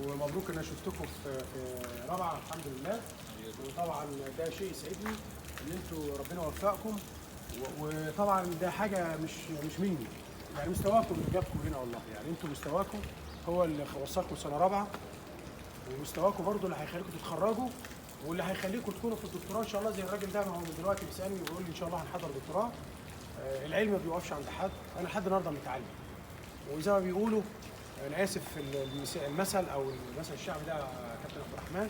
ومبروك ان انا شفتكم في رابعه الحمد لله. وطبعا ده شيء يسعدني ان انتوا ربنا وفقكم، وطبعا ده حاجه مش مني، يعني مستواكم اللي جابكم هنا والله، يعني انتوا مستواكم هو اللي وصلكم سنه رابعه، ومستواكم برضو اللي هيخليكم تتخرجوا، واللي هيخليكم تكونوا في الدكتوراه ان شاء الله. زي الراجل ده ما هو دلوقتي بيسالني وبيقول لي ان شاء الله هنحضر دكتوراه. العلم ما بيوقفش عند حد، انا لحد النهارده متعلم. وزي ما بيقولوا، انا اسف في المثل او المثل الشعبي ده كابتن عبد الرحمن،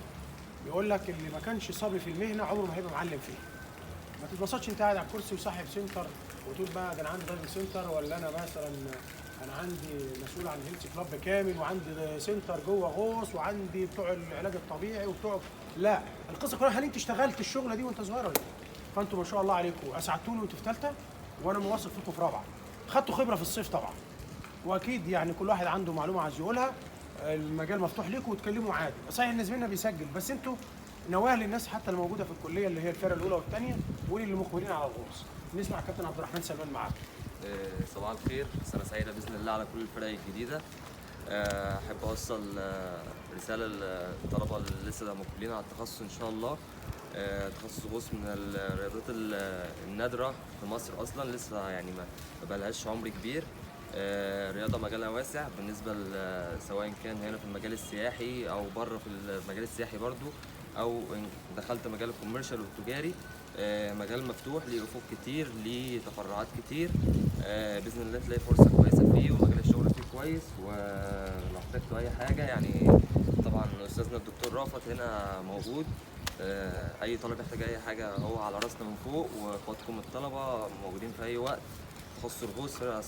بيقول لك اللي ما كانش صبري في المهنه عمره ما هيبقى معلم فيها. ما تتبسطش انت قاعد على الكرسي وصاحب سنتر وتقول بقى ده انا عندي دايفنج سنتر، ولا انا مثلا انا عندي مسؤول عن هيلث كلاب كامل، وعندي سنتر جوه غوص، وعندي بتوع العلاج الطبيعي وبتوع. لا، القصه كلها هل انت اشتغلت الشغله دي وانت صغير ولا لا؟ فانتوا ما شاء الله عليكم اسعدتوني وانتوا في ثالثه، وانا مواصل فيكم في رابعه. خدتوا خبره في الصيف طبعا، واكيد يعني كل واحد عنده معلومه عايز يقولها. المجال مفتوح لكم وتكلموا عادي. صحيح ان زميلنا بيسجل، بس انتوا نواه للناس حتى اللي موجوده في الكليه اللي هي الفرقه الاولى والثانيه، واللي مقبلين على الغوص. نسمع كابتن عبد الرحمن سلمان معاك. صباح الخير، سنة سعيدة بإذن الله على كل الفرق الجديدة. أحب أوصل رسالة للطلبة اللي لسه مقبلين على التخصص إن شاء الله. تخصص غوص من الرياضات النادرة في مصر أصلا، لسه يعني ما بقالهاش عمر كبير. رياضة مجالها واسع بالنسبة سواء كان هنا في المجال السياحي أو بره في المجال السياحي برضو، أو دخلت مجال الكوميرشال والتجاري. مجال مفتوح ليه افق كتير، ليه تفرعات كتير. باذن الله تلاقي فرصه كويسه فيه، ومجال الشغل فيه كويس. ولو احتجتوا اي حاجه يعني طبعا استاذنا الدكتور رافت هنا موجود. اي طالب يحتاج اي حاجه هو على راسنا من فوق، واخواتكم الطلبه موجودين في اي وقت. تخصص الغوص في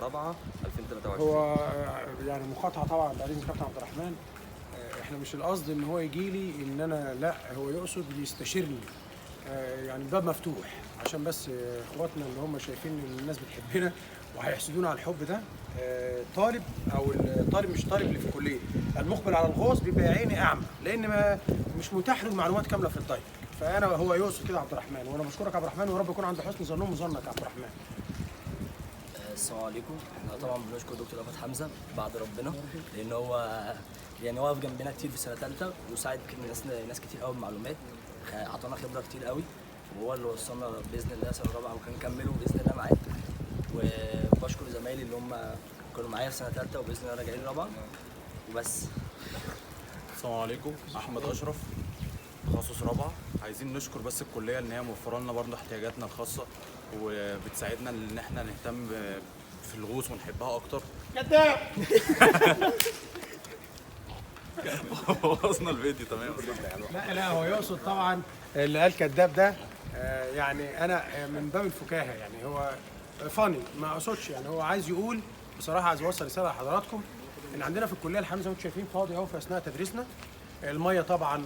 رابعه 2023. هو يعني مقاطعه طبعا بعدين كابتن عبد الرحمن، احنا مش القصد ان هو يجي لي ان انا، لا هو يقصد يستشيرني. يعني الباب مفتوح عشان بس اخواتنا اللي هم شايفين ان الناس بتحبنا وهيحسدونا على الحب ده. طالب او الطالب مش طالب اللي في الكليه المقبل على الغوص بيبقى عيني اعمى، لان ما مش متاح له المعلومات كامله في الدايف. فانا هو يقصد كده عبد الرحمن، وانا بشكرك عبد الرحمن، ورب يكون عند حسن ظنهم وظنك يا عبد الرحمن. السلام عليكم. احنا طبعا بنشكر دكتور رفعت حمزه بعد ربنا، لان هو يعني واقف جنبنا كتير في سنه ثالثه، وساعد ناس كتير قوي بمعلومات، اعطانا خبره كتير قوي، وهو اللي وصلنا باذن الله سنه رابعه، وكان كملوا باذن الله معاه. وبشكر زمايلي اللي هم كانوا معايا في سنه ثالثه، وباذن الله راجعين رابعه وبس. السلام عليكم، احمد اشرف، تخصص رابعه. عايزين نشكر بس الكليه ان هي موفره لنا برضه احتياجاتنا الخاصه، وبتساعدنا ان احنا نهتم في الغوص ونحبها اكتر. كذاب. بوظنا الفيديو تمام. لا هو يقصد طبعا اللي قال كذاب ده، يعني انا من باب الفكاهه، يعني هو فاني ما اقصدش، يعني هو عايز يقول بصراحه، عايز يوصل رساله لحضراتكم ان عندنا في الكليه الحمد لله زي ما انتم شايفين فاضي اهو في اثناء تدريسنا. الميه طبعا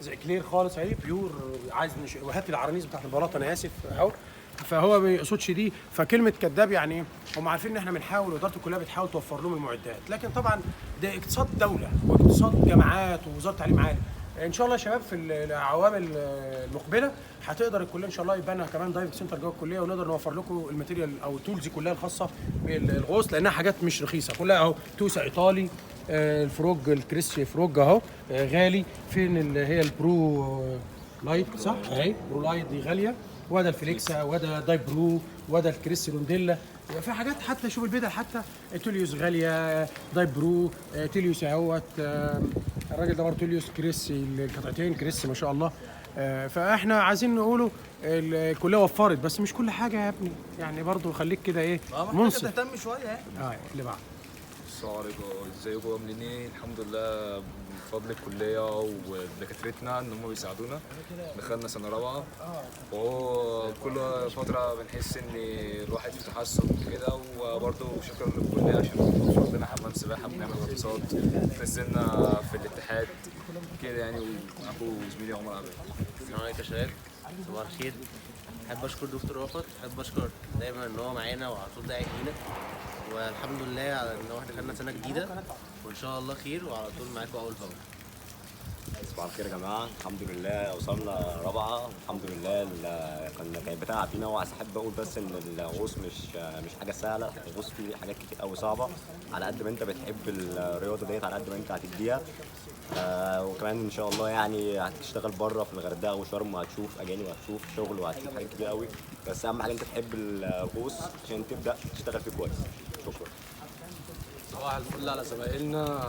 زي كلير خالص اهي بيور. عايز وهات لي العرانيس بتاعت البلاطه، انا اسف اهو. فهو ما يقصدش دي. فكلمه كذاب يعني هم عارفين ان احنا بنحاول، واداره الكليه بتحاول توفر لهم المعدات، لكن طبعا ده اقتصاد دوله واقتصاد جامعات ووزاره التعليم عالي. ان شاء الله يا شباب في العوامل المقبله هتقدر الكليه ان شاء الله يبقى لنا كمان دايفنج سنتر جوه الكليه، ونقدر نوفر لكم الماتيريال او التولز كلها الخاصه بالغوص، لانها حاجات مش رخيصه كلها اهو. توسع ايطالي، الفروج الكريس فروج اهو غالي. فين اللي هي البرو لايت صح اهي، برو لايت دي غاليه، وده الفليكسا، وده داي برو، وده الكريس رونديلا. في حاجات حتى شوف البدل، حتى توليوس غاليه، داي برو، توليوس اهوت. الراجل ده برضه توليوس كريس، القطعتين كريس ما شاء الله. فاحنا عايزين نقوله الكليه وفرت، بس مش كل حاجه يا ابني، يعني برضه خليك كده ايه منصف، تهتم شويه يعني. اللي بعد. السلام عليكم، ازيكم عاملين ايه؟ الحمد لله بفضل الكلية ودكاترتنا ان هم بيساعدونا. دخلنا سنة رابعة، وهو كل فترة بنحس ان الواحد في تحسن كده، وبرضه شكرا للكلية عشان وفر لنا حمام سباحة بنعمل غطاسات، نزلنا في الاتحاد كده يعني. ومعاكم زميلي عمر عبد. السلام عليكم يا شباب، صباح الخير. احب اشكر دكتور رافت، احب اشكر دايما ان هو معانا وعلى طول داعي لينا، والحمد لله على ان احنا دخلنا سنه جديده، وان شاء الله خير، وعلى طول معاكم اول باول. صباح الخير يا جماعه. الحمد لله وصلنا رابعه، الحمد لله. كانت بتلعب فينا، واحب اقول بس ان الغوص مش حاجه سهله. الغوص فيه حاجات كتير قوي صعبه. على قد ما انت بتحب الرياضه ديت على قد ما انت هتديها. وكمان ان شاء الله يعني هتشتغل بره في الغردقه وشرم، وهتشوف اجانب وهتشوف شغل وهتشوف حاجات كتير قوي. بس اهم حاجه انت تحب الغوص عشان تبدا تشتغل فيه كويس. شكرا. صباح الفل على زمايلنا،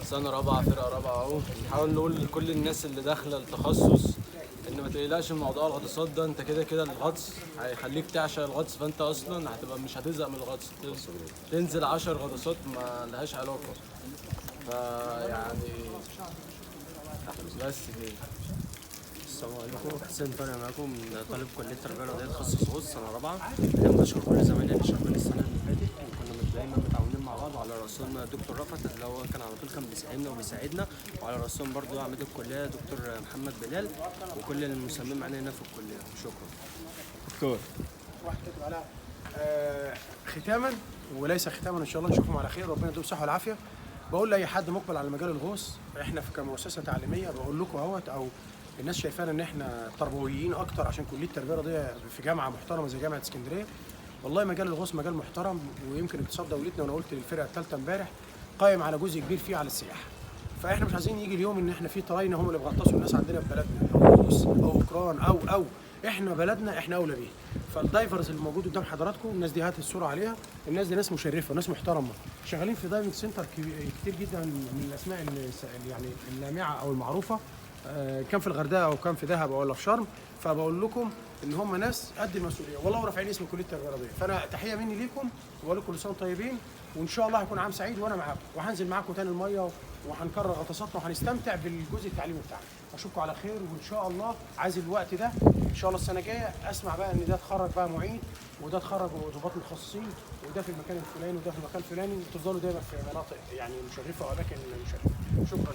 سنة رابعة فرقة رابعة اهو. نحاول نقول لكل الناس اللي داخلة التخصص ان ما تقلقش من موضوع الغطاسات ده. انت كده كده الغطس هيخليك تعشق الغطس، فانت اصلا هتبقى مش هتزهق من الغطس. تنزل 10 غطاسات ما لهاش علاقة، فيعني بس كده. السلام عليكم، حسين طارق معاكم، طالب كلية التربية الرياضية تخصص غوص سنة رابعة. أنا بشكر كل زمايلي اللي شاركوني السنة اللي فاتت، وكنا دايما متعاونين مع بعض، وعلى رأسهم دكتور رفعت اللي هو كان على طول كان بيساعدنا وبيساعدنا، وعلى رأسهم برضو عميد الكلية دكتور محمد بلال، وكل المسمين معانا هنا في الكلية. شكرا. دكتور واحد كاتب عليها ختاما وليس ختاما، ان شاء الله نشوفكم على خير، ربنا يديكم الصحه والعافيه. بقول لاي حد مقبل على مجال الغوص، احنا كمؤسسه تعليميه بقول لكم اهوت، او الناس شايفانا ان احنا تربويين اكتر عشان كليه التربيه الرياضيه في جامعه محترمه زي جامعه اسكندريه. والله مجال الغوص مجال محترم، ويمكن اقتصاد دولتنا، وانا قلت للفرقه الثالثه امبارح قائم على جزء كبير فيه على السياحه. فاحنا مش عايزين يجي اليوم ان احنا في طراينه هم اللي بيغطسوا الناس عندنا في بلدنا، او روس او اوكران او احنا بلدنا احنا اولى بيه. فالدايفرز اللي موجود قدام حضراتكم، الناس دي هات الصوره عليها، الناس دي ناس مشرفه وناس محترمه، شغالين في دايفنج سنتر كتير جدا من الاسماء يعني اللامعه او المعروفه، كان في الغردقه او كان في دهب ولا في شرم. فبقول لكم ان هم ناس قد المسؤوليه، والله رافعين اسم كليه التربيه الرياضيه. فانا تحيه مني ليكم، وبقول لكم كل سنه طيبين، وان شاء الله هيكون عام سعيد وانا معاكم، وهنزل معاكم تاني الميه، وهنكرر غطاساتنا، وهنستمتع بالجزء التعليمي بتاعنا. اشوفكم على خير، وان شاء الله عايز الوقت ده ان شاء الله السنه الجايه اسمع بقى ان ده اتخرج بقى معيد، وده اتخرج ضباط متخصصين، وده في المكان الفلاني، وده في المكان الفلاني، وتفضلوا دايما في مناطق يعني مشرفه واماكن مشرفه. شكرا.